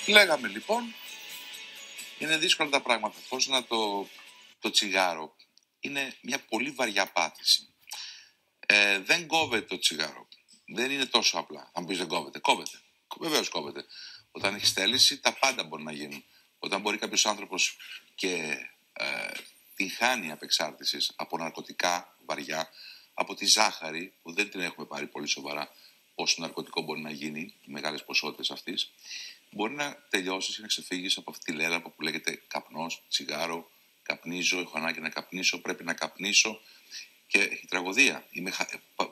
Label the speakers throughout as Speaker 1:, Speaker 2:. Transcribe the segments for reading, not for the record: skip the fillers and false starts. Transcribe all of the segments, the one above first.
Speaker 1: Λέγαμε λοιπόν, είναι δύσκολα τα πράγματα. Πώς να το τσιγάρο είναι μια πολύ βαριά πάθηση. Δεν κόβεται το τσιγάρο. Δεν είναι τόσο απλά. Αν πεις δεν κόβεται, κόβεται. Βεβαίως κόβεται. Όταν έχεις θέληση, τα πάντα μπορεί να γίνουν. Όταν μπορεί κάποιος άνθρωπος και την χάνει απεξάρτησης από ναρκωτικά βαριά, από τη ζάχαρη, που δεν την έχουμε πάρει πολύ σοβαρά, όσο ναρκωτικό μπορεί να γίνει, μεγάλες ποσότητες αυτής, μπορεί να τελειώσεις ή να ξεφύγεις από αυτή τη λέραπα που λέγεται καπνός, τσιγάρο, καπνίζω, έχω ανάγκη να καπνίσω, πρέπει να καπνίσω. Και έχει τραγωδία.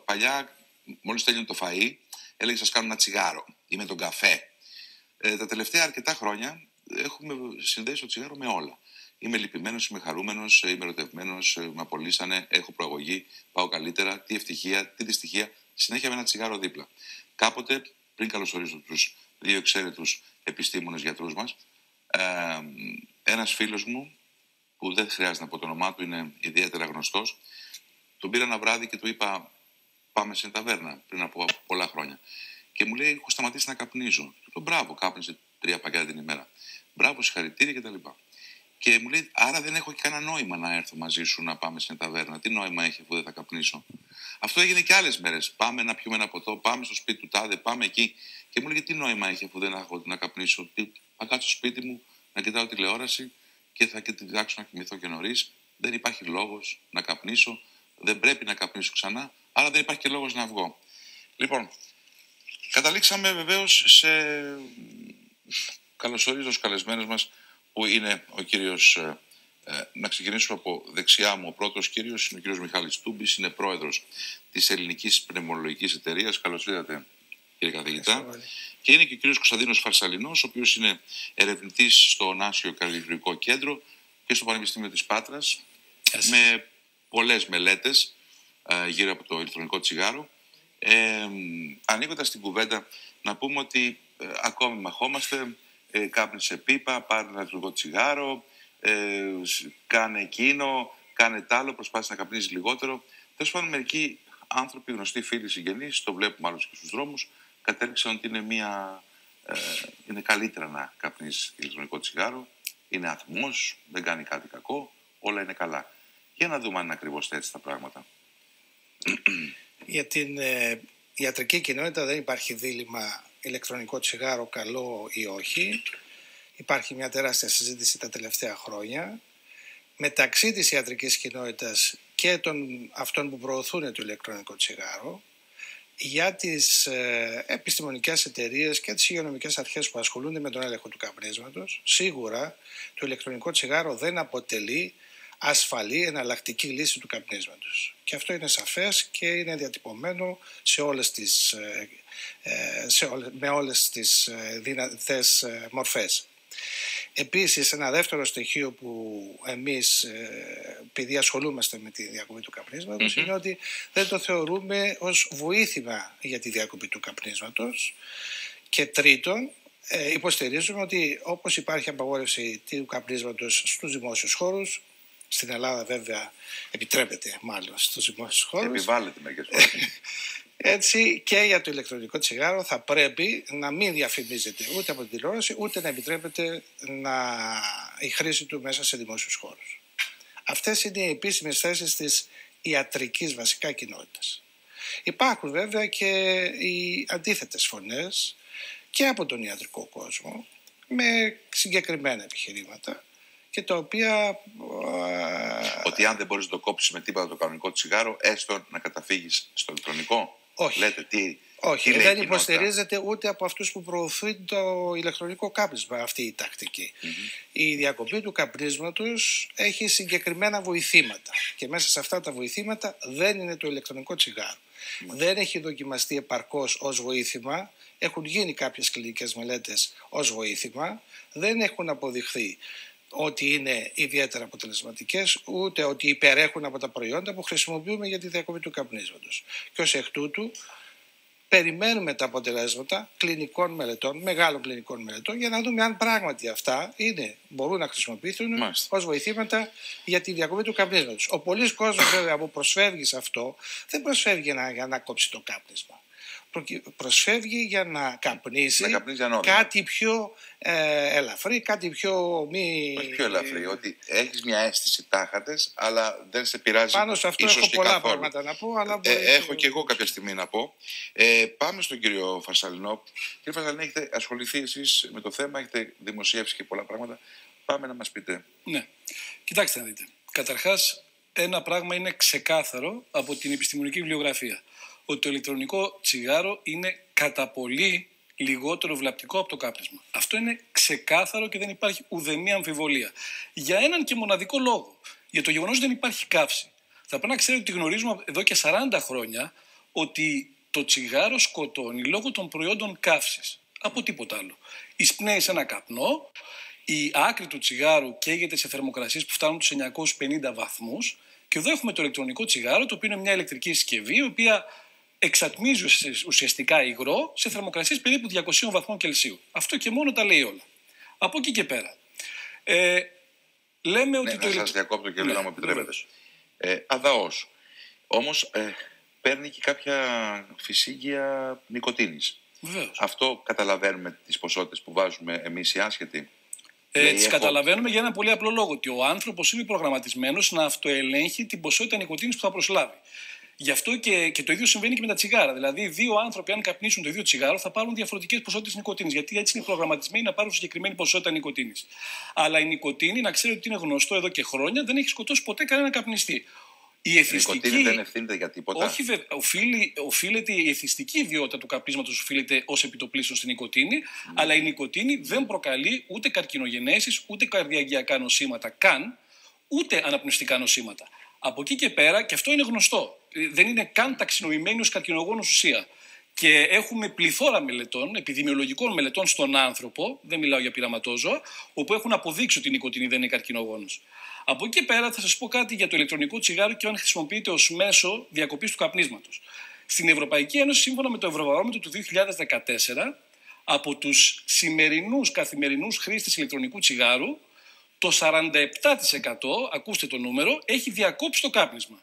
Speaker 1: Παλιά, μόλις τέλειωνε το φαΐ, έλεγε σας κάνω ένα τσιγάρο ή με τον καφέ. Τα τελευταία αρκετά χρόνια έχουμε συνδέσει το τσιγάρο με όλα. Είμαι λυπημένος, είμαι χαρούμενος, είμαι ερωτευμένος, με απολύσανε, έχω προαγωγή, πάω καλύτερα, τι ευτυχία, τι δυστυχία. Συνέχεια με ένα τσιγάρο δίπλα. Κάποτε, πριν καλωσορίσω τους δύο εξαίρετους επιστήμονες γιατρούς μας, ένας φίλος μου, που δεν χρειάζεται να πω το όνομά του, είναι ιδιαίτερα γνωστός, τον πήρα ένα βράδυ και του είπα πάμε σε ταβέρνα πριν από πολλά χρόνια. Και μου λέει έχω σταματήσει να καπνίζω. Του είπα μπράβο, κάπνιζε 3 πακέτα την ημέρα. Μπράβο, συγχαρητήρια κτλ. Και μου λέει άρα δεν έχω και κανένα νόημα να έρθω μαζί σου να πάμε σε ταβέρνα. Τι νόημα έχει αφού δεν θα καπνίσω. Αυτό έγινε και άλλες μέρες. Πάμε να πιούμε ένα ποτό, πάμε στο σπίτι του τάδε, πάμε εκεί. Και μου λέει τι νόημα έχει αφού δεν έχω να καπνίσω. Θα κάτσω στο σπίτι μου να κοιτάω τηλεόραση και θα κοιτάξω να κοιμηθώ και νωρίς. Δεν υπάρχει λόγος να καπνίσω. Δεν πρέπει να καπνίσω ξανά, άρα δεν υπάρχει και λόγος να βγω. Λοιπόν, καταλήξαμε βεβαίως σε... Καλωσορίζω τους καλεσμένους μας που είναι ο κύριος... να ξεκινήσουμε από δεξιά μου. Ο πρώτος κύριος είναι ο κύριος Μιχάλης Τούμπης, είναι πρόεδρος της Ελληνικής Πνευμονολογικής Εταιρείας. Καλώς ήρθατε, κύριε καθηγητά. Και είναι και ο κύριος Κωνσταντίνος Φαρσαλινός, ο οποίος είναι ερευνητής στο Νάσιο Καλλιεργικό Κέντρο και στο Πανεπιστήμιο της Πάτρας, με πολλές μελέτες γύρω από το ηλεκτρονικό τσιγάρο. Ανοίγοντας την κουβέντα, να πούμε ότι ακόμη μαχόμαστε, κάπνισε πίπα, πάρε ένα ηλεκτρονικό τσιγάρο, κάνε εκείνο, κάνε τ' άλλο, προσπάθησε να καπνίζει λιγότερο. Τέλος πάντων, μερικοί άνθρωποι, γνωστοί φίλοι, συγγενείς, το βλέπουμε άλλως και στους δρόμους, κατέληξαν ότι είναι καλύτερα να καπνίζει ηλεκτρονικό τσιγάρο, είναι ατμός, δεν κάνει κάτι κακό, όλα είναι καλά. Για να δούμε αν είναι ακριβώς έτσι τα πράγματα.
Speaker 2: Για την ιατρική κοινότητα δεν υπάρχει δίλημμα ηλεκτρονικό τσιγάρο καλό ή όχι. Υπάρχει μια τεράστια συζήτηση τα τελευταία χρόνια μεταξύ της ιατρικής κοινότητας και των αυτών που προωθούν το ηλεκτρονικό τσιγάρο, για τις επιστημονικές εταιρείες και τις υγειονομικές αρχές που ασχολούνται με τον έλεγχο του καπνίσματος. Σίγουρα το ηλεκτρονικό τσιγάρο δεν αποτελεί ασφαλή εναλλακτική λύση του καπνίσματος. Και αυτό είναι σαφές και είναι διατυπωμένο με όλες τις δυνατές μορφές. Επίσης, ένα δεύτερο στοιχείο που εμείς, επειδή ασχολούμαστε με τη διακοπή του καπνίσματος, είναι ότι δεν το θεωρούμε ως βοήθημα για τη διακοπή του καπνίσματος. Και τρίτον, υποστηρίζουμε ότι όπως υπάρχει απαγόρευση του καπνίσματος στους δημόσιους χώρους, στην Ελλάδα βέβαια επιτρέπεται μάλλον στους δημόσιους χώρους.
Speaker 1: Επιβάλλεται μερικές φορές.
Speaker 2: Έτσι και για το ηλεκτρονικό τσιγάρο θα πρέπει να μην διαφημίζεται ούτε από την τηλεόραση, ούτε να επιτρέπεται η χρήση του μέσα σε δημόσιους χώρους. Αυτές είναι οι επίσημες θέσεις της ιατρικής βασικά κοινότητας. Υπάρχουν βέβαια και οι αντίθετες φωνές και από τον ιατρικό κόσμο με συγκεκριμένα επιχειρήματα και τα οποία...
Speaker 1: Ότι αν δεν μπορείς να το κόψεις με τίποτα το κανονικό τσιγάρο, έστω να καταφύγεις στο ηλεκτρονικό.
Speaker 2: Όχι.
Speaker 1: Λέτε,
Speaker 2: όχι, δεν υποστηρίζεται ούτε από αυτούς που προωθούν το ηλεκτρονικό κάπνισμα αυτή η τακτική. Η διακοπή του καπνίσματος έχει συγκεκριμένα βοηθήματα και μέσα σε αυτά τα βοηθήματα δεν είναι το ηλεκτρονικό τσιγάρο. Δεν έχει δοκιμαστεί επαρκώς ως βοήθημα, έχουν γίνει κάποιες κλινικές μελέτες ως βοήθημα, δεν έχουν αποδειχθεί ότι είναι ιδιαίτερα αποτελεσματικές, ούτε ότι υπερέχουν από τα προϊόντα που χρησιμοποιούμε για τη διακοπή του καπνίσματος. Και ως εκ τούτου περιμένουμε τα αποτελέσματα κλινικών μελετών, μεγάλων κλινικών μελετών, για να δούμε αν πράγματι αυτά μπορούν να χρησιμοποιηθούν ως βοηθήματα για τη διακοπή του καπνίσματος. Ο πολλής κόσμος βέβαια που προσφεύγει σε αυτό δεν προσφεύγει για να κόψει το κάπνισμα. προσφεύγει για να καπνίσει,
Speaker 1: ανώδυνα.
Speaker 2: Κάτι πιο ελαφρύ, κάτι πιο μη...
Speaker 1: Όχι πιο ελαφρύ, ότι έχεις μια αίσθηση τάχατες, αλλά δεν σε πειράζει.
Speaker 2: Πάνω σε αυτό έχω πολλά πράγματα να πω, αλλά
Speaker 1: έχω και εγώ κάποια στιγμή να πω. Πάμε στον κύριο Φασαλινό. Κύριε Φασαλινό, έχετε ασχοληθεί εσείς με το θέμα, έχετε δημοσιεύσει και πολλά πράγματα. Πάμε να μας πείτε.
Speaker 3: Ναι, κοιτάξτε να δείτε. Καταρχάς, ένα πράγμα είναι ξεκάθαρο από την επιστημονική βιβλιογραφία. Ότι το ηλεκτρονικό τσιγάρο είναι κατά πολύ λιγότερο βλαπτικό από το κάπνισμα. Αυτό είναι ξεκάθαρο και δεν υπάρχει ουδέμια αμφιβολία. Για έναν και μοναδικό λόγο. Για το γεγονός ότι δεν υπάρχει καύση. Θα πρέπει να ξέρετε ότι γνωρίζουμε εδώ και 40 χρόνια ότι το τσιγάρο σκοτώνει λόγω των προϊόντων καύσης. Από τίποτα άλλο. Εισπνέεις ένα καπνό, η άκρη του τσιγάρου καίγεται σε θερμοκρασίες που φτάνουν τους 950 βαθμούς και εδώ έχουμε το ηλεκτρονικό τσιγάρο, το οποίο είναι μια ηλεκτρική συσκευή, η οποία εξατμίζει ουσιαστικά υγρό σε θερμοκρασίες περίπου 200 βαθμών Κελσίου. Αυτό και μόνο τα λέει όλα. Από εκεί και πέρα. Λέμε ότι
Speaker 1: να σας διακόπτω και να μου επιτρέπετε. Αδαώς. Όμως παίρνει και κάποια φυσίγγια νικοτίνης.
Speaker 3: Βεβαίως.
Speaker 1: Αυτό καταλαβαίνουμε τις ποσότητες που βάζουμε εμείς οι άσχετοι.
Speaker 3: Τις καταλαβαίνουμε για ένα πολύ απλό λόγο. Ότι ο άνθρωπος είναι προγραμματισμένος να αυτοελέγχει την ποσότητα νοικοτήνης που θα προσλάβει. Γι' αυτό και το ίδιο συμβαίνει και με τα τσιγάρα. Δηλαδή, δύο άνθρωποι, αν καπνίσουν το ίδιο τσιγάρο, θα πάρουν διαφορετικές ποσότητες νοικοτήνης. Γιατί έτσι είναι προγραμματισμένοι να πάρουν συγκεκριμένη ποσότητα νοικοτήνης. Αλλά η νοικοτήνη, να ξέρετε ότι είναι γνωστό εδώ και χρόνια, δεν έχει σκοτώσει ποτέ κανένα καπνιστή. Η
Speaker 1: νοικοτήνη δεν ευθύνεται για τίποτα.
Speaker 3: Όχι, οφείλεται η εθιστική ιδιότητα του καπνίσματος, οφείλεται ως επιτοπλίστων στην νοικοτήνη, αλλά η νοικοτήνη δεν προκαλεί ούτε καρκινογενέσεις, ούτε καρδιαγγειακά νοσήματα καν, ούτε αναπνευστικά νοσήματα. Από εκεί και πέρα, και αυτό είναι γνωστό, δεν είναι καν ταξινομημένη ως καρκινογόνος ουσία. Και έχουμε πληθώρα μελετών, επιδημιολογικών μελετών στον άνθρωπο, δεν μιλάω για πειραματόζωα, όπου έχουν αποδείξει ότι η νοικοτήνη δεν είναι καρκινογόνος. Από εκεί και πέρα θα σας πω κάτι για το ηλεκτρονικό τσιγάρο και αν χρησιμοποιείται ως μέσο διακοπής του καπνίσματος. Στην Ευρωπαϊκή Ένωση, σύμφωνα με το Ευρωβαρόμετρο του 2014, από τους σημερινούς καθημερινούς χρήστες ηλεκτρονικού τσιγάρου, το 47%, ακούστε το νούμερο, έχει διακόψει το κάπνισμα.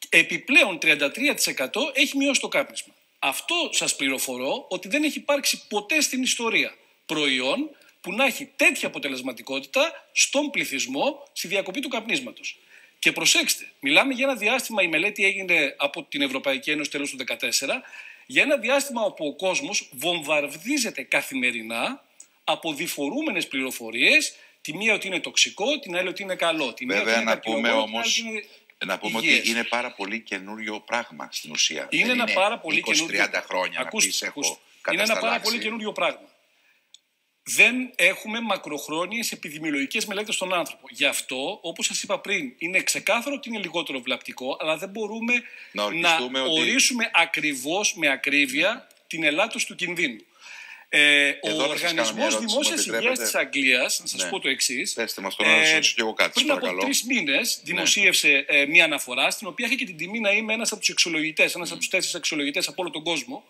Speaker 3: Επιπλέον 33% έχει μειώσει το κάπνισμα. Αυτό σας πληροφορώ ότι δεν έχει υπάρξει ποτέ στην ιστορία προϊόν που να έχει τέτοια αποτελεσματικότητα στον πληθυσμό στη διακοπή του καπνίσματος. Και προσέξτε, μιλάμε για ένα διάστημα, η μελέτη έγινε από την Ευρωπαϊκή Ένωση τέλος του 2014, για ένα διάστημα όπου ο κόσμος βομβαρδίζεται καθημερινά από διφορούμενες πληροφορίες, τη μία ότι είναι τοξικό, την άλλη ότι είναι καλό.
Speaker 1: Βέβαια, να πούμε όμως ότι είναι πάρα πολύ καινούριο πράγμα στην ουσία.
Speaker 3: Είναι ένα πάρα πολύ
Speaker 1: 20-30 χρόνια να πεις έχω κατασταλάξει.
Speaker 3: Είναι ένα πάρα πολύ καινούριο πράγμα. Δεν έχουμε μακροχρόνιες επιδημιολογικές μελέτες στον άνθρωπο. Γι' αυτό, όπως σας είπα πριν, είναι ξεκάθαρο ότι είναι λιγότερο βλαπτικό, αλλά δεν μπορούμε να ορίσουμε ακριβώς με ακρίβεια την ελάττωση του κινδύνου. Ο Οργανισμός Δημόσιας Υγείας της Αγγλίας, να σας πω το εξής, πριν από 3 μήνες δημοσίευσε μία αναφορά, στην οποία είχε και την τιμή να είμαι ένας από τους αξιολογητές, ένας από τους 4 αξιολογητές από όλο τον κόσμο,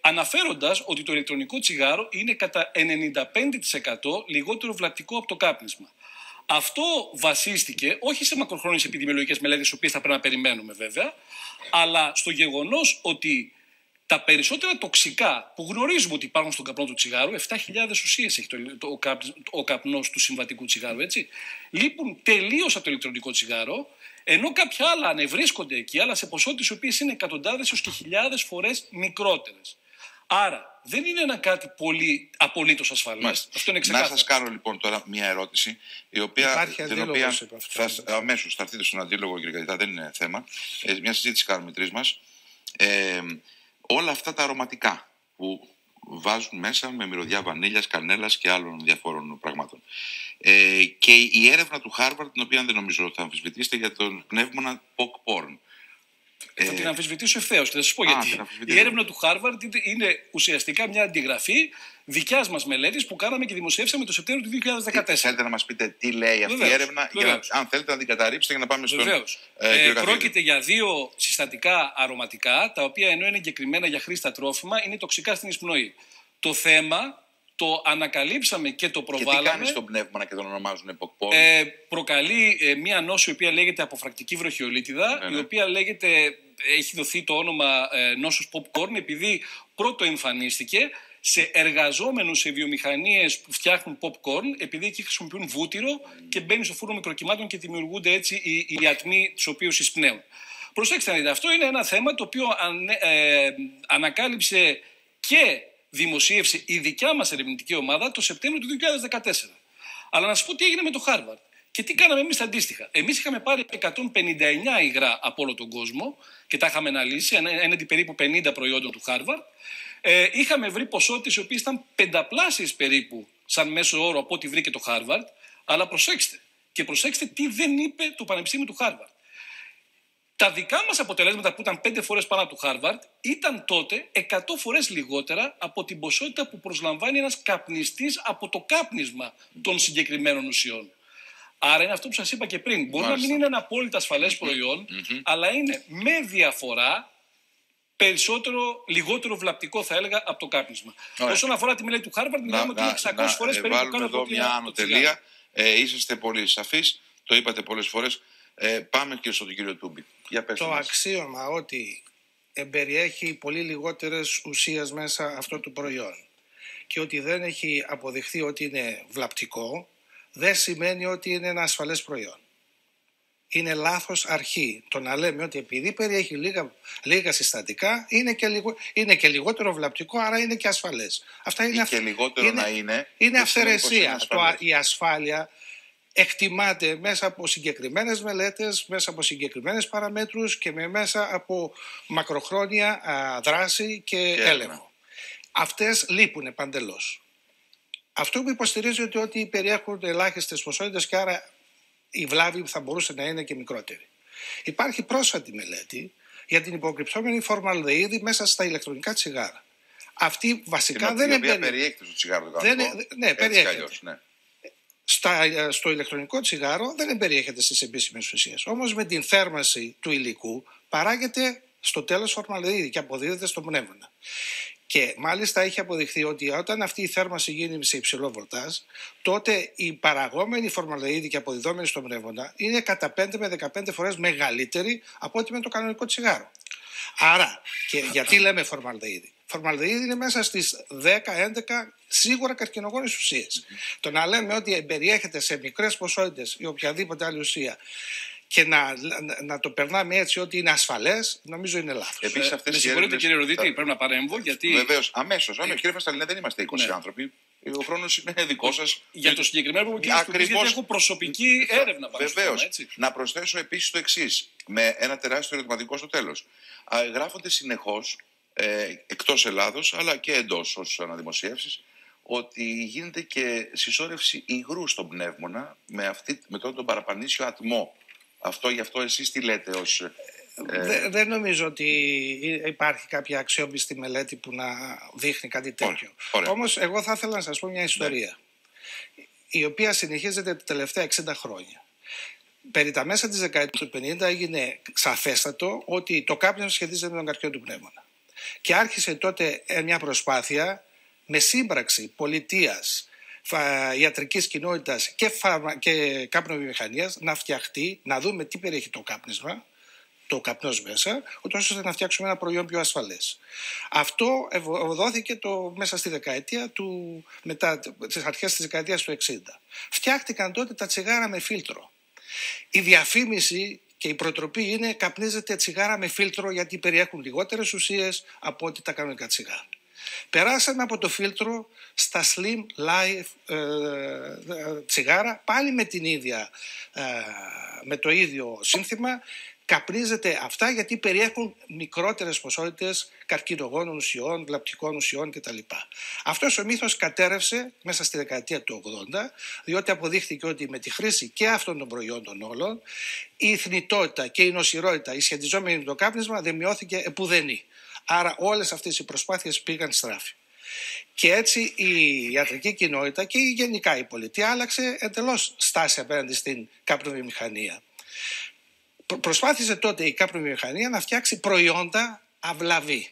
Speaker 3: αναφέροντας ότι το ηλεκτρονικό τσιγάρο είναι κατά 95% λιγότερο βλαπτικό από το κάπνισμα. Αυτό βασίστηκε όχι σε μακροχρόνιες επιδημιολογικές μελέτες, τις οποίες θα πρέπει να περιμένουμε βέβαια, αλλά στο γεγονός ότι τα περισσότερα τοξικά που γνωρίζουμε ότι υπάρχουν στον καπνό του τσιγάρου, 7.000 ουσίες έχει ο καπνός του συμβατικού τσιγάρου, έτσι, λείπουν τελείως από το ηλεκτρονικό τσιγάρο, ενώ κάποια άλλα ανεβρίσκονται εκεί, αλλά σε ποσότητες οι οποίες είναι εκατοντάδες έως και χιλιάδες φορές μικρότερες. Άρα δεν είναι ένα κάτι πολύ απολύτως ασφαλές. Αυτό είναι ξεκάθαρο.
Speaker 1: Να σας κάνω λοιπόν τώρα μια ερώτηση, την οποία αμέσως θα έρθετε στον αντίλογο, κύριε Καδιτά, δεν είναι θέμα. Μια συζήτηση κάνουμε οι τρεις μας. Όλα αυτά τα αρωματικά που βάζουν μέσα με μυρωδιά βανίλιας, κανέλας και άλλων διαφόρων πραγμάτων. Και η έρευνα του Χάρβαρντ, την οποία δεν νομίζω ότι θα αμφισβητήσετε, για τον πνεύμονα POC porn.
Speaker 3: Θα την αμφισβητήσω ευθέως και θα σας πω γιατί. Η έρευνα του Χάρβαρντ είναι ουσιαστικά μια αντιγραφή δικιάς μας μελέτης που κάναμε και δημοσιεύσαμε το Σεπτέμβριο του 2014.
Speaker 1: Θέλετε να μας πείτε τι λέει αυτή η έρευνα, αν θέλετε να την καταρρύψετε για να πάμε στον
Speaker 3: πρόκειται για 2 συστατικά αρωματικά, τα οποία ενώ είναι εγκεκριμένα για χρήστα τρόφιμα, είναι τοξικά στην εισπνοή. Το το ανακαλύψαμε και το προβάλαμε.
Speaker 1: Και τι κάνει στον πνεύμονα και τον ονομάζουν popcorn?
Speaker 3: Προκαλεί μία νόσο η οποία λέγεται αποφρακτική βροχιολίτιδα, η οποία έχει δοθεί το όνομα νόσος popcorn επειδή πρώτο εμφανίστηκε σε εργαζόμενους σε βιομηχανίες που φτιάχνουν popcorn, επειδή εκεί χρησιμοποιούν βούτυρο και μπαίνει στο φούρνο μικροκυμάτων και δημιουργούνται έτσι οι ατμοί τους οποίους εισπνέουν. Προσέξτε να δείτε, αυτό είναι ένα θέμα το οποίο ανακάλυψε και δημοσίευσε η δικιά μας ερευνητική ομάδα το Σεπτέμβριο του 2014. Αλλά να σας πω τι έγινε με το Harvard και τι κάναμε εμείς αντίστοιχα. Εμείς είχαμε πάρει 159 υγρά από όλο τον κόσμο και τα είχαμε αναλύσει, έναντι περίπου 50 προϊόντων του Harvard. Είχαμε βρει ποσότητες οι οποίες ήταν πενταπλάσιες περίπου σαν μέσο όρο από ό,τι βρήκε το Harvard. Αλλά προσέξτε τι δεν είπε το Πανεπιστήμιο του Harvard. Τα δικά μας αποτελέσματα που ήταν 5 φορές πάνω από το Harvard ήταν τότε 100 φορές λιγότερα από την ποσότητα που προσλαμβάνει ένας καπνιστής από το κάπνισμα των συγκεκριμένων ουσιών. Άρα είναι αυτό που σας είπα και πριν. Μπορεί να μην είναι ένα απόλυτα ασφαλές προϊόν, αλλά είναι με διαφορά λιγότερο βλαπτικό θα έλεγα από το κάπνισμα. Όσον αφορά τη μελέτη του Harvard, μιλάμε ότι είναι 600 φορές περίπου
Speaker 1: πάνω. Βάλουμε εδώ μια άνω τελεία. Είσαστε πολύ σαφείς, το είπατε πολλές φορές. Πάμε και στον κύριο Τούμπη.
Speaker 2: Το αξίωμα ότι εμπεριέχει πολύ λιγότερες ουσίες μέσα αυτό το προϊόν και ότι δεν έχει αποδειχθεί ότι είναι βλαπτικό, δεν σημαίνει ότι είναι ένα ασφαλές προϊόν. Είναι λάθος αρχή το να λέμε ότι επειδή περιέχει λίγα συστατικά είναι και λιγότερο βλαπτικό, άρα είναι και ασφαλές. Αυτά είναι
Speaker 1: και λιγότερο να είναι.
Speaker 2: Είναι αυθαιρεσία. Η ασφάλεια εκτιμάται μέσα από συγκεκριμένες μελέτες, μέσα από συγκεκριμένες παραμέτρους και μέσα από μακροχρόνια δράση και έλεγχο. Αυτές λείπουν παντελώς. Αυτό που υποστηρίζει ότι περιέχουν ελάχιστες ποσότητες και άρα η βλάβη θα μπορούσε να είναι και μικρότερη. Υπάρχει πρόσφατη μελέτη για την υποκρυψόμενη φορμαλδεΐδη μέσα στα ηλεκτρονικά τσιγάρα. Αυτή βασικά δεν
Speaker 1: περιέχεται στο τσιγάρο.
Speaker 2: Ναι, περιέχεται. Στο ηλεκτρονικό τσιγάρο δεν περιέχεται στις επίσημες ουσίες. Όμως με την θέρμανση του υλικού παράγεται στο τέλος φορμαλδεΐδη και αποδίδεται στο πνεύμονα. Και μάλιστα έχει αποδειχθεί ότι όταν αυτή η θέρμανση γίνει σε υψηλό βολτάζ, τότε η παραγόμενη φορμαλδεΐδη και αποδιδόμενη στο πνεύμονα είναι κατά 5 με 15 φορές μεγαλύτερη από ό,τι με το κανονικό τσιγάρο. Άρα, και γιατί λέμε φορμαλδεΐδη. Φορμαλδεΐδη είναι μέσα στις 10-11 σίγουρα καρκινογόνες ουσίες. Το να λέμε ότι περιέχεται σε μικρές ποσότητες ή οποιαδήποτε άλλη ουσία και να το περνάμε έτσι ότι είναι ασφαλές, νομίζω είναι λάθος.
Speaker 3: Με συγχωρείτε κύριε Ροδίτη, πρέπει να παρέμβω.
Speaker 1: Βεβαίως, αμέσως. Κύριε Φασταλινέ, δεν είμαστε 20 άνθρωποι. Ο χρόνος είναι δικό σας.
Speaker 3: Για το συγκεκριμένο που κύριε γιατί έχω προσωπική έρευνα πάνω.
Speaker 1: Βεβαίως. Να προσθέσω επίσης το εξής, με ένα τεράστιο ερωτηματικό στο τέλος. Γράφονται συνεχώς, εκτός Ελλάδος, αλλά και εντός ως αναδημοσιεύσεις, ότι γίνεται και συσσόρευση υγρού στον πνεύμονα με τον παραπανήσιο ατμό. Γι' αυτό εσείς τι λέτε ως...
Speaker 2: Δεν νομίζω ότι υπάρχει κάποια αξιόπιστη μελέτη που να δείχνει κάτι τέτοιο. Όμως εγώ θα ήθελα να σας πω μια ιστορία, η οποία συνεχίζεται τα τελευταία 60 χρόνια. Περί τα μέσα της δεκαετίας του 50 έγινε σαφέστατο ότι το κάπνισμα σχετίζεται με τον καρκίνο του πνεύμονα. Και άρχισε τότε μια προσπάθεια με σύμπραξη πολιτείας, ιατρικής κοινότητας και καπνοβιομηχανίας να φτιαχτεί, να δούμε τι περιέχει το κάπνισμα, το καπνός μέσα, ούτως ώστε να φτιάξουμε ένα προϊόν πιο ασφαλές. Αυτό ευωδόθηκε μέσα στη δεκαετία μετά τις αρχές της δεκαετίας του 60. Φτιάχτηκαν τότε τα τσιγάρα με φίλτρο. Η διαφήμιση και η προτροπή είναι καπνίζετε τσιγάρα με φίλτρο γιατί περιέχουν λιγότερες ουσίες από ό,τι τα κανονικά τσιγάρα. Περάσαμε από το φίλτρο στα Slim Life τσιγάρα, πάλι με το ίδιο σύνθημα. Καπνίζεται αυτά γιατί περιέχουν μικρότερες ποσότητες καρκινογόνων ουσιών, βλαπτικών ουσιών κτλ. Αυτός ο μύθος κατέρευσε μέσα στη δεκαετία του 80, διότι αποδείχθηκε ότι με τη χρήση και αυτών των προϊόντων όλων η θνητότητα και η νοσηρότητα, η σχετιζόμενη με το κάπνισμα δεν μειώθηκε επουδενή. Άρα όλες αυτές οι προσπάθειες πήγαν στράφη. Και έτσι η ιατρική κοινότητα και γενικά η πολιτεία άλλαξε εντελώς στάση απέναντι στην καπνοβιομηχανία. Προσπάθησε τότε η καπνοβιομηχανία να φτιάξει προϊόντα αυλαβή.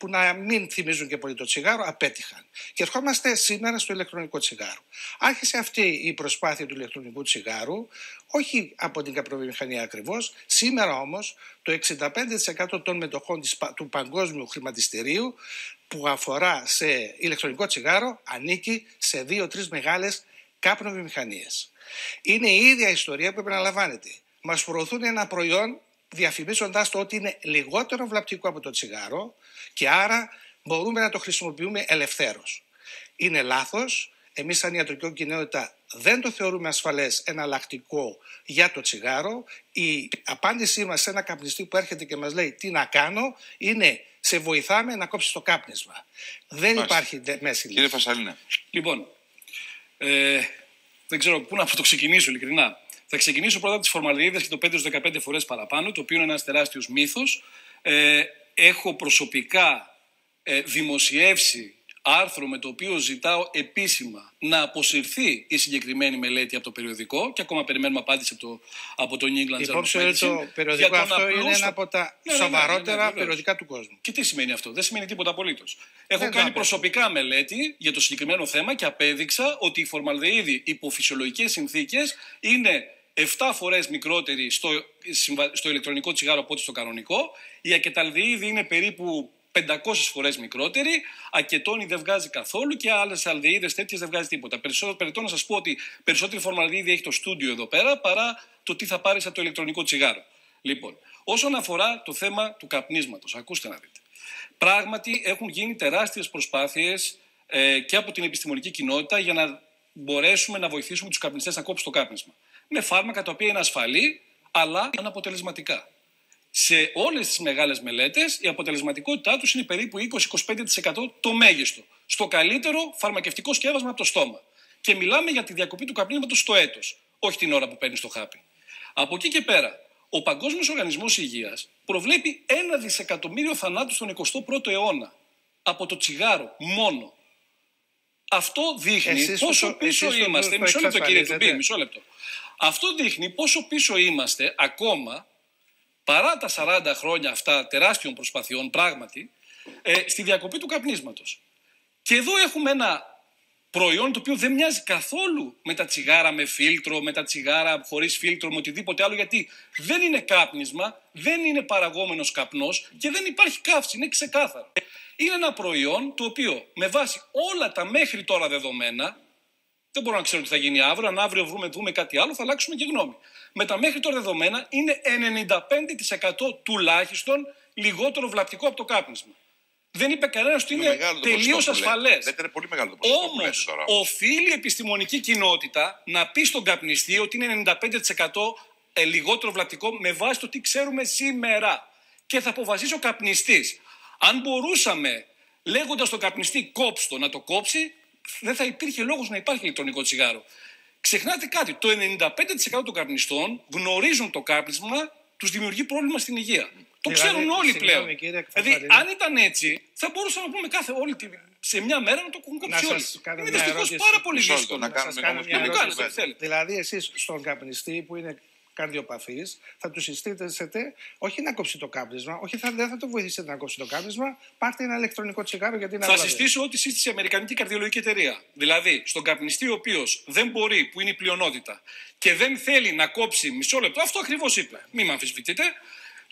Speaker 2: που να μην θυμίζουν και πολύ το τσιγάρο απέτυχαν. Και ερχόμαστε σήμερα στο ηλεκτρονικό τσιγάρο. Άρχισε αυτή η προσπάθεια του ηλεκτρονικού τσιγάρου, όχι από την καπνοβιομηχανία ακριβώς. Σήμερα όμως το 65% των μετοχών του παγκόσμιου χρηματιστηρίου που αφορά σε ηλεκτρονικό τσιγάρο ανήκει σε 2-3 μεγάλες καπνοβιομηχανίες. Είναι η ίδια ιστορία που επαναλαμβάνεται. Μας προωθούν ένα προϊόν διαφημίζοντας το ότι είναι λιγότερο βλαπτικό από το τσιγάρο και άρα μπορούμε να το χρησιμοποιούμε ελευθέρως. Είναι λάθος. Εμείς σαν ιατρική κοινότητα δεν το θεωρούμε ασφαλές εναλλακτικό για το τσιγάρο. Η απάντησή μας σε ένα καπνιστή που έρχεται και μας λέει τι να κάνω είναι σε βοηθάμε να κόψεις το κάπνισμα. Δεν υπάρχει μέση λύση.
Speaker 1: Κύριε Φασαλίνα.
Speaker 3: Λοιπόν, δεν ξέρω πού να το ξεκινήσω ειλικρινά. Θα ξεκινήσω πρώτα από τις φορμαλδεΐδες και το 5-15 φορές παραπάνω, το οποίο είναι ένας τεράστιος μύθος. Έχω προσωπικά δημοσιεύσει άρθρο με το οποίο ζητάω επίσημα να αποσυρθεί η συγκεκριμένη μελέτη από το περιοδικό και ακόμα περιμένουμε απάντηση από το New England Journal of Medicine.
Speaker 2: Το περιοδικό αυτό είναι ένα από τα σοβαρότερα περιοδικά του κόσμου.
Speaker 3: Και τι σημαίνει αυτό? Δεν σημαίνει τίποτα απολύτως. Έχω κάνει προσωπικά μελέτη για το συγκεκριμένο θέμα και απέδειξα ότι η φορμαλδεΐδη υπό φυσιολογικές συνθήκες είναι 7 φορές μικρότερη στο ηλεκτρονικό τσιγάρο από ό,τι στο κανονικό. Η ακεταλδεΐδη είναι περίπου 500 φορές μικρότερη, ακετόνη δεν βγάζει καθόλου και άλλες αλδεΐδες τέτοιες δεν βγάζει τίποτα. Περιττό να σας πω ότι περισσότερη φορμαλδεΐδη έχει το στούντιο εδώ πέρα παρά το τι θα πάρεις από το ηλεκτρονικό τσιγάρο. Λοιπόν, όσον αφορά το θέμα του καπνίσματος, ακούστε να δείτε. Πράγματι έχουν γίνει τεράστιες προσπάθειες και από την επιστημονική κοινότητα για να μπορέσουμε να βοηθήσουμε τους καπνιστές να κόψουν το κάπνισμα. Με φάρμακα τα οποία είναι ασφαλή αλλά αναποτελεσματικά. Σε όλες τις μεγάλες μελέτες η αποτελεσματικότητά τους είναι περίπου 20-25% το μέγιστο. Στο καλύτερο φαρμακευτικό σκεύασμα από το στόμα. Και μιλάμε για τη διακοπή του καπνίσματος στο έτος, όχι την ώρα που παίρνεις το χάπι. Από εκεί και πέρα, ο Παγκόσμιος Οργανισμός Υγείας προβλέπει 1 δισεκατομμύριο θανάτους στον 21ο αιώνα από το τσιγάρο μόνο. Αυτό δείχνει πόσο πίσω είμαστε. Μισό λεπτό, κύριε Τουμπή, μισό λεπτό. Αυτό δείχνει πόσο πίσω είμαστε ακόμα, παρά τα 40 χρόνια αυτά τεράστιων προσπαθειών πράγματι, στη διακοπή του καπνίσματος. Και εδώ έχουμε ένα προϊόν το οποίο δεν μοιάζει καθόλου με τα τσιγάρα με φίλτρο, με τα τσιγάρα χωρίς φίλτρο, με οτιδήποτε άλλο, γιατί δεν είναι κάπνισμα, δεν είναι παραγόμενος καπνός και δεν υπάρχει καύση, είναι ξεκάθαρο. Είναι ένα προϊόν το οποίο με βάση όλα τα μέχρι τώρα δεδομένα, δεν μπορώ να ξέρω τι θα γίνει αύριο, αν αύριο δούμε κάτι άλλο θα αλλάξουμε και γνώμη. Με τα μέχρι τώρα δεδομένα είναι 95% τουλάχιστον λιγότερο βλαπτικό από το κάπνισμα. Δεν είπε κανένας ότι είναι τελείως ασφαλές.
Speaker 1: Δεν είναι πολύ μεγάλο το ποσοστό.
Speaker 3: Όμως, οφείλει η επιστημονική κοινότητα να πει στον καπνιστή ότι είναι 95% λιγότερο βλαπτικό με βάση το τι ξέρουμε σήμερα. Και θα αποφασίσει ο καπνιστής. Αν μπορούσαμε, λέγοντας στον καπνιστή κόψτο να το κόψει, δεν θα υπήρχε λόγος να υπάρχει ηλεκτρονικό τσιγάρο. Ξεχνάτε κάτι, το 95% των καπνιστών γνωρίζουν το κάπνισμα, τους δημιουργεί πρόβλημα στην υγεία. Το ξέρουν όλοι πλέον. Δηλαδή, αν ήταν έτσι, θα μπορούσαμε να πούμε σε μια μέρα να το έχουν κόψει όλοι. Είναι δυστυχώς πάρα πολύ δύσκολο.
Speaker 1: Να κάνουμε μια ερώτηση.
Speaker 2: Δηλαδή, εσείς στον καπνιστή που είναι καρδιοπαθής, θα του συστήσετε όχι να κόψει το κάπνισμα, όχι δεν θα το βοηθήσετε να κόψει το κάπνισμα, πάρτε ένα ηλεκτρονικό τσιγάρο γιατί είναι
Speaker 3: θα συστήσω ό,τι σύστησε η Αμερικανική Καρδιολογική Εταιρεία. Δηλαδή, στον καπνιστή ο οποίος δεν μπορεί, που είναι η πλειονότητα, και δεν θέλει να κόψει μισό λεπτό, αυτό ακριβώς είπε, μην με αμφισβητείτε,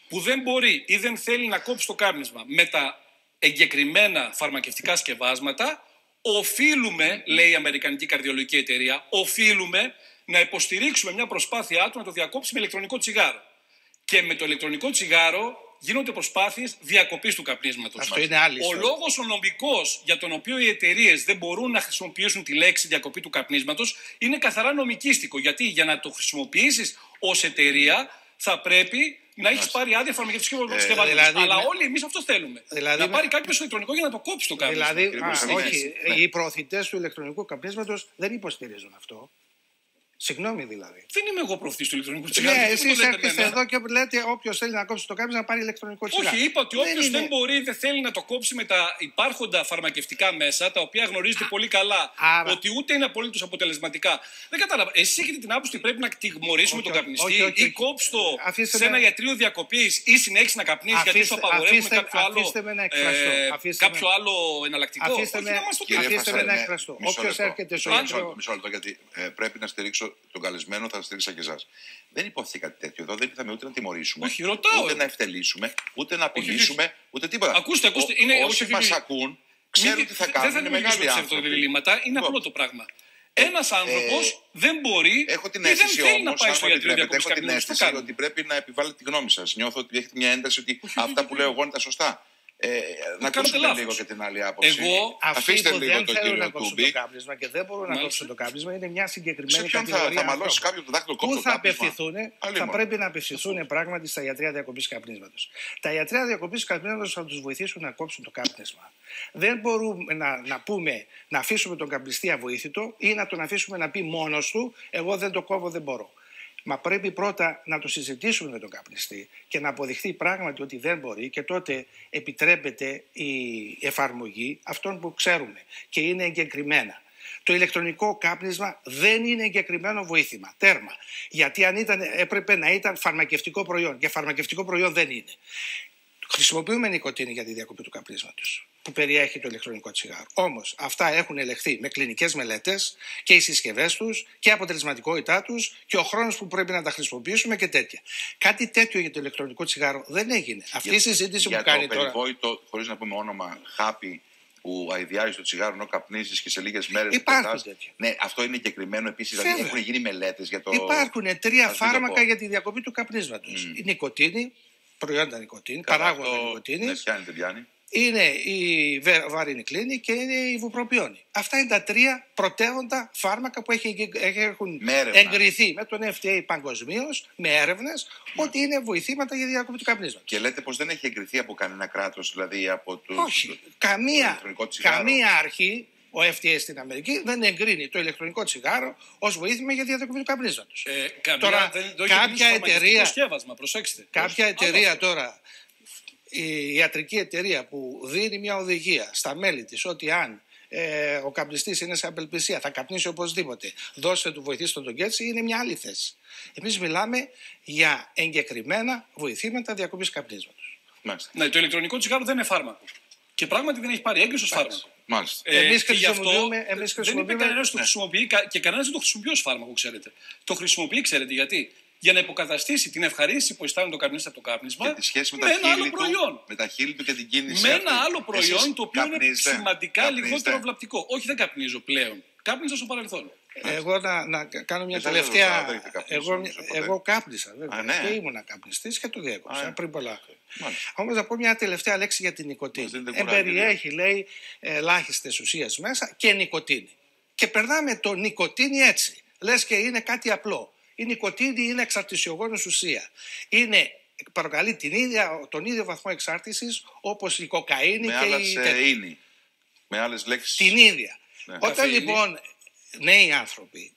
Speaker 3: που δεν μπορεί ή δεν θέλει να κόψει το κάπνισμα με τα εγκεκριμένα φαρμακευτικά σκευάσματα, οφείλουμε, λέει η Αμερικανική Καρδιολογική Εταιρεία, οφείλουμε να υποστηρίξουμε μια προσπάθειά του να το διακόψει με ηλεκτρονικό τσιγάρο. Και με το ηλεκτρονικό τσιγάρο γίνονται προσπάθειες διακοπής του καπνίσματος.
Speaker 2: Αυτό είναι άλλη
Speaker 3: ιστορία. Ο λόγος ο νομικός για τον οποίο οι εταιρείες δεν μπορούν να χρησιμοποιήσουν τη λέξη διακοπή του καπνίσματος είναι καθαρά νομικίστικο. Γιατί για να το χρησιμοποιήσεις ως εταιρεία θα πρέπει να έχεις πάρει άδεια φαρμακευτικού σκευάσματος.
Speaker 2: Δηλαδή,
Speaker 3: αλλά όλοι εμείς αυτό θέλουμε. Δηλαδή, να πάρει κάποιο ηλεκτρονικό για να το κόψει το κάπνισμα.
Speaker 2: Δηλαδή, όχι, οι προωθητές του ηλεκτρονικού καπνίσματος δεν υποστηρίζουν αυτό. Συγγνώμη δηλαδή.
Speaker 3: Δεν είμαι εγώ προφητής του ηλεκτρονικού τσιγάρου.
Speaker 2: Ναι, εσείς έρχεστε εδώ και λέτε όποιος θέλει να κόψει το κάπνισμα να πάρει ηλεκτρονικό τσιγάρο.
Speaker 3: Όχι, είπα ότι όποιος δεν μπορεί, δεν θέλει να το κόψει με τα υπάρχοντα φαρμακευτικά μέσα, τα οποία γνωρίζετε πολύ καλά ότι ούτε είναι απολύτως αποτελεσματικά. Δεν κατάλαβα. Εσείς έχετε την άποψη ότι πρέπει να τιμωρήσουμε τον καπνιστή ή κόψει το σε ένα ιατρείο διακοπής ή συνέχισε να καπνίσει γιατί σου απαγορεύουμε κάποιο άλλο εναλλακτικό.
Speaker 2: Αφήστε με να εκφραστώ. Όποιος έρχεται στο ιατρείο.
Speaker 1: Μισό λεπτό, γιατί πρέπει να στηρίξω τον καλεσμένο, θα στηρίξα και εσάς. Δεν υπόθηκε κάτι τέτοιο. Εδώ δεν ήρθαμε ούτε να τιμωρήσουμε,
Speaker 3: όχι, ρωτάω,
Speaker 1: ούτε να ευτελίσουμε, ούτε να απειλήσουμε, ούτε τίποτα.
Speaker 3: Ακούστε.
Speaker 1: Όσοι μας ακούν, ξέρουν τι θα κάνουν.
Speaker 3: Δεν θα δημιουργήσουμε ψευδοδιλήμματα. Είναι απλό το πράγμα. Ένας άνθρωπος δεν μπορεί
Speaker 1: έχω την
Speaker 3: ή δεν
Speaker 1: αίσθηση
Speaker 3: θέλει να
Speaker 1: όμως,
Speaker 3: πάει στο ιατρείο διακοπής.
Speaker 1: έχω την αίσθηση ότι πρέπει να επιβάλλετε τη γνώμη σας. Νιώθω ότι έχετε μια ένταση ότι αυτά που λέω εγώ είναι τα σωστά. Να ακούσουμε λίγο και την άλλη άποψη.
Speaker 2: Αφήστε λίγο τον κύριο Τούμπη. Το κάπνισμα και δεν μπορούν να κόψουν το κάπνισμα είναι μια συγκεκριμένη κατηγορία.
Speaker 1: Θα μαλώσει κάποιον το δάχτυλο κόψει.
Speaker 2: Πού θα απευθυνθούν, θα πρέπει να απευθυνθούν πράγματι στα ιατρεία διακοπής καπνίσματος. Τα ιατρεία διακοπής καπνίσματος θα τους βοηθήσουν να κόψουν το κάπνισμα. Δεν μπορούμε να πούμε να αφήσουμε τον καπνιστή αβοήθητο ή να τον αφήσουμε να πει μόνος του, εγώ δεν το κόβω, δεν μπορώ. Μα πρέπει πρώτα να το συζητήσουμε με τον καπνιστή και να αποδειχθεί πράγματι ότι δεν μπορεί και τότε επιτρέπεται η εφαρμογή αυτών που ξέρουμε και είναι εγκεκριμένα. Το ηλεκτρονικό κάπνισμα δεν είναι εγκεκριμένο βοήθημα. Τέρμα. Γιατί αν έπρεπε να ήταν φαρμακευτικό προϊόν και φαρμακευτικό προϊόν δεν είναι. Χρησιμοποιούμε νοικοτήνη για τη διακοπή του καπνίσματος που περιέχει το ηλεκτρονικό τσιγάρο. Όμως αυτά έχουν ελεγχθεί με κλινικές μελέτες και οι συσκευές τους και η αποτελεσματικότητά τους και ο χρόνος που πρέπει να τα χρησιμοποιήσουμε και τέτοια. Κάτι τέτοιο για το ηλεκτρονικό τσιγάρο δεν έγινε. Αυτή η συζήτηση που κάνει τώρα.
Speaker 1: Για το περιβόητο, χωρίς να πούμε όνομα, χάπι που αηδιάζει το τσιγάρο ενώ καπνίσεις και σε λίγες μέρες.
Speaker 2: Υπάρχουν τέτοια.
Speaker 1: Ναι, αυτό είναι εγκεκριμένο επίσης. Δηλαδή έχουν γίνει μελέτες για το.
Speaker 2: Υπάρχουν 3 φάρμακα για τη διακοπή του καπνίσματος. Η νοικοτήνη, προϊόντα νοικοτήνη, παράγοντα νοικοτήνης. Είναι η βαρινικλίνη και είναι η βουπροπιόνη. Αυτά είναι τα 3 πρωτεύοντα φάρμακα που έχουν εγκριθεί με τον FDA παγκοσμίως, με έρευνες, ότι είναι βοηθήματα για διακοπή του καπνίσματος.
Speaker 1: Και λέτε πως δεν έχει εγκριθεί από κανένα κράτος, δηλαδή από το.
Speaker 2: Όχι. Καμία αρχή, ο FDA στην Αμερική, δεν εγκρίνει το ηλεκτρονικό τσιγάρο ως βοήθημα για διακοπή του καπνίσματος.
Speaker 3: Τώρα, κάποια
Speaker 2: εταιρεία τώρα. Η ιατρική εταιρεία που δίνει μια οδηγία στα μέλη της ότι αν ο καπνιστής είναι σε απελπισία θα καπνίσει οπωσδήποτε, δώστε του, βοηθήστε τον έτσι, είναι μια άλλη θέση. Εμείς μιλάμε για εγκεκριμένα βοηθήματα διακοπής καπνίσματος.
Speaker 3: Ναι, το ηλεκτρονικό τσιγάρο δεν είναι φάρμακο. Και πράγματι δεν έχει πάρει έγκριση ως φάρμακο.
Speaker 2: Εμείς χρησιμοποιούμε.
Speaker 3: Δεν είπε κανένας το χρησιμοποιεί και κανένας δεν το χρησιμοποιεί ως φάρμακο, ξέρετε. Το χρησιμοποιεί, ξέρετε γιατί. Για να υποκαταστήσει την ευχαρίστηση που αισθάνεται το καπνιστή από το κάπνισμα με ένα άλλο προϊόν.
Speaker 1: Με τα χείλη του και την κίνηση.
Speaker 3: Με ένα άλλο προϊόν το οποίο είναι σημαντικά λιγότερο βλαπτικό. Όχι, δεν καπνίζω πλέον. Κάπνιζα στο παρελθόν.
Speaker 2: Εγώ να κάνω μια τελευταία. Εγώ κάπνισα βέβαια. Και ήμουν καπνιστής και το διέκοψα πριν πολλά χρόνια. Όμως να πω μια τελευταία λέξη για την νοικοτήνη. Εμπεριέχει, λέει, ελάχιστες ουσίες μέσα και νοικοτήνη. Και περνάμε το νοικοτήνη έτσι. Λες και είναι κάτι απλό. Η νοικοτήνη είναι εξαρτησιογόνος ουσία. Προκαλεί τον ίδιο βαθμό εξάρτησης όπως η κοκαίνη
Speaker 1: με άλλες λέξεις.
Speaker 2: Την ίδια. Όταν λοιπόν νέοι άνθρωποι,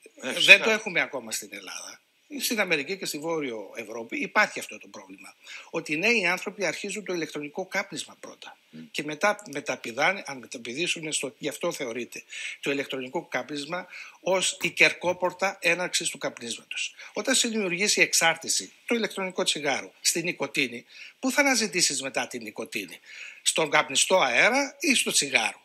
Speaker 2: δεν το έχουμε ακόμα στην Ελλάδα, στην Αμερική και στη Βόρειο Ευρώπη υπάρχει αυτό το πρόβλημα. Ότι οι νέοι άνθρωποι αρχίζουν το ηλεκτρονικό κάπνισμα πρώτα. Και μετά μεταπηδάνε, αν μεταπηδήσουν, γι' αυτό θεωρείται το ηλεκτρονικό κάπνισμα ως η κερκόπορτα έναρξης του καπνίσματος. Όταν σε δημιουργήσει εξάρτηση το ηλεκτρονικό τσιγάρο στη νοικοτήνη, πού θα αναζητήσεις μετά την νοικοτήνη? Στον καπνιστό αέρα ή στο τσιγάρο?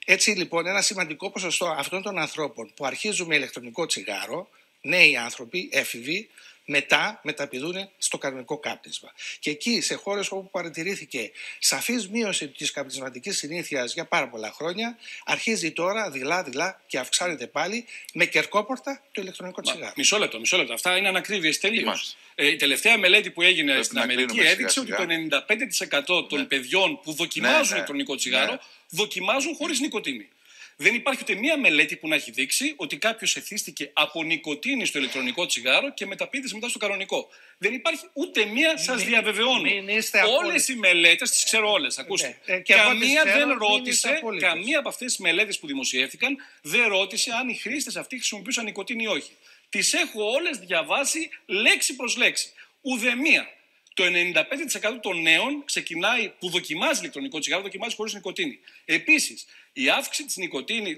Speaker 2: Έτσι λοιπόν ένα σημαντικό ποσοστό αυτών των ανθρώπων που αρχίζουν με ηλεκτρονικό τσιγάρο, νέοι άνθρωποι, έφηβοι, μετά μεταπηδούν στο κανονικό κάπνισμα. Και εκεί, σε χώρες όπου παρατηρήθηκε σαφής μείωση της καπνισματικής συνήθειας για πάρα πολλά χρόνια, αρχίζει τώρα δειλά και αυξάνεται πάλι με κερκόπορτα το ηλεκτρονικό τσιγάρο.
Speaker 3: Μισό λεπτό. Αυτά είναι ανακρίβειες τελείως. Η τελευταία μελέτη που έγινε στην Αμερική έδειξε ότι το 95% των παιδιών που δοκιμάζουν ηλεκτρονικό τσιγάρο δοκιμάζουν χωρίς νοικοτήνη. Δεν υπάρχει ούτε μία μελέτη που να έχει δείξει ότι κάποιος εθίστηκε από νοικοτήνη στο ηλεκτρονικό τσιγάρο και μεταπήδησε μετά στο κανονικό. Δεν υπάρχει ούτε μία, σας διαβεβαιώνω. Όλες οι μελέτες, τις ξέρω όλες, ακούστε. Καμία δεν ρώτησε, καμία από αυτές τις μελέτες που δημοσιεύτηκαν δεν ρώτησε αν οι χρήστες αυτοί χρησιμοποιούσαν νοικοτήνη ή όχι. Τις έχω όλες διαβάσει λέξη προς λέξη. Ουδεμία. Το 95% των νέων που δοκιμάζει ηλεκτρονικό τσιγάρο, δοκιμάζει χωρίς νοικοτήνη. Επίσης, η αύξηση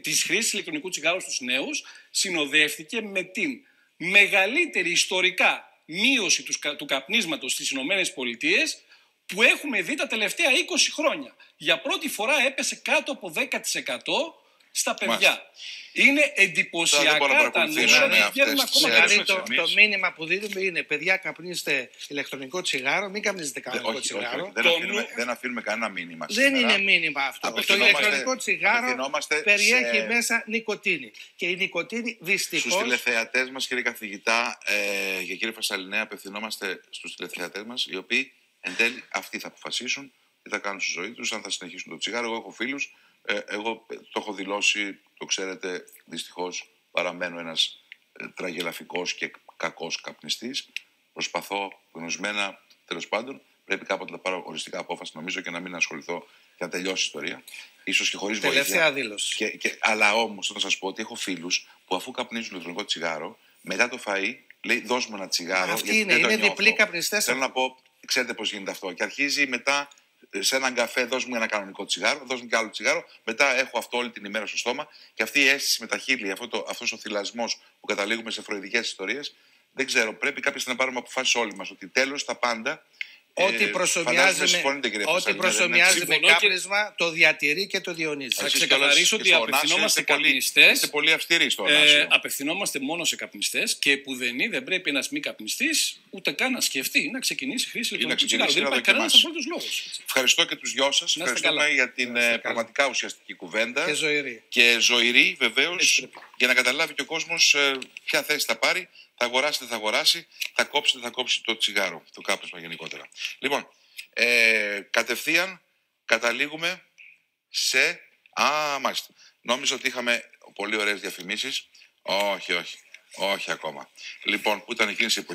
Speaker 3: της χρήσης ηλεκτρονικού τσιγάρου στους νέους συνοδεύτηκε με την μεγαλύτερη ιστορικά μείωση του καπνίσματος στις ΗΠΑ που έχουμε δει τα τελευταία 20 χρόνια. Για πρώτη φορά έπεσε κάτω από 10% στα παιδιά. Μάλιστα. Είναι εντυπωσιακά τα νούμερα, δεν βγαίνουν ακόμα
Speaker 2: περισσότερο. Το μήνυμα που δίνουμε είναι: παιδιά, καπνίστε ηλεκτρονικό τσιγάρο, μην καπνίζετε κανονικό τσιγάρο.
Speaker 1: Δεν αφήνουμε κανένα μήνυμα.
Speaker 2: Δεν είναι μήνυμα αυτό. Το ηλεκτρονικό τσιγάρο περιέχει μέσα νοικοτήνη. Και η νοικοτήνη δυστυχώς.
Speaker 1: Στους τηλεθεατές μας, κύριε καθηγητά και κύριε Φασσαλινέα, απευθυνόμαστε στους τηλεθεατές μας, οι οποίοι εν τέλει αυτοί θα αποφασίσουν τι θα κάνουν στη ζωή τους, αν θα συνεχίσουν το τσιγάρο. Εγώ έχω φίλους. Εγώ το έχω δηλώσει, το ξέρετε, δυστυχώς παραμένω ένας τραγελαφικός και κακός καπνιστής. Προσπαθώ γνωσμένα, τέλος πάντων, πρέπει κάποτε να πάρω οριστικά απόφαση, νομίζω, και να μην ασχοληθώ και να τελειώσει η ιστορία. Ίσως και χωρίς βοήθεια.
Speaker 2: Τελευταία δήλωση.
Speaker 1: Αλλά όμως, θα σας πω ότι έχω φίλους που αφού καπνίζουν ηλεκτρονικό τσιγάρο, μετά το φαΐ, λέει: δώσ' μου ένα τσιγάρο.
Speaker 2: Αυτή είναι διπλή καπνιστές.
Speaker 1: Θέλω να πω, ξέρετε πώς γίνεται αυτό. Και αρχίζει μετά. Σε έναν καφέ, δώσ' μου ένα κανονικό τσιγάρο, δώσ' μου και άλλο τσιγάρο. Μετά έχω αυτό όλη την ημέρα στο στόμα. Και αυτή η αίσθηση με τα χείλη, αυτός ο θυλασμός που καταλήγουμε σε φροηδικές ιστορίες, δεν ξέρω. Πρέπει κάποια στιγμή να πάρουμε αποφάσεις όλοι μας ότι τέλος τα πάντα.
Speaker 2: Ό,τι προσωμιάζει με κάπνισμα το διατηρεί και το διονύζει.
Speaker 3: Θα ξεκαθαρίσω ότι απευθυνόμαστε καπνιστές.
Speaker 1: Είστε πολύ αυστηροί στο
Speaker 3: απευθυνόμαστε μόνο σε καπνιστές και πουδενή δεν πρέπει ένας μη καπνιστής ούτε καν να σκεφτεί να ξεκινήσει χρήση ηλεκτρονικού τσιγάρου. Δεν υπάρχει κανένας απολύτως λόγος.
Speaker 1: Ευχαριστώ και τους δυο σας. Ευχαριστούμε για την πραγματικά ουσιαστική κουβέντα. Και ζωηρή βεβαίως, για να καταλάβει και ο κόσμος ποια θέση θα πάρει. Θα αγοράσει, δεν θα αγοράσει, θα κόψει, δεν θα κόψει το τσιγάρο, το κάπνισμα γενικότερα. Λοιπόν, κατευθείαν καταλήγουμε σε... μάλιστα. Νόμιζα ότι είχαμε πολύ ωραίες διαφημίσεις. Όχι ακόμα. Λοιπόν, που ήταν εκείνες οι εποχές.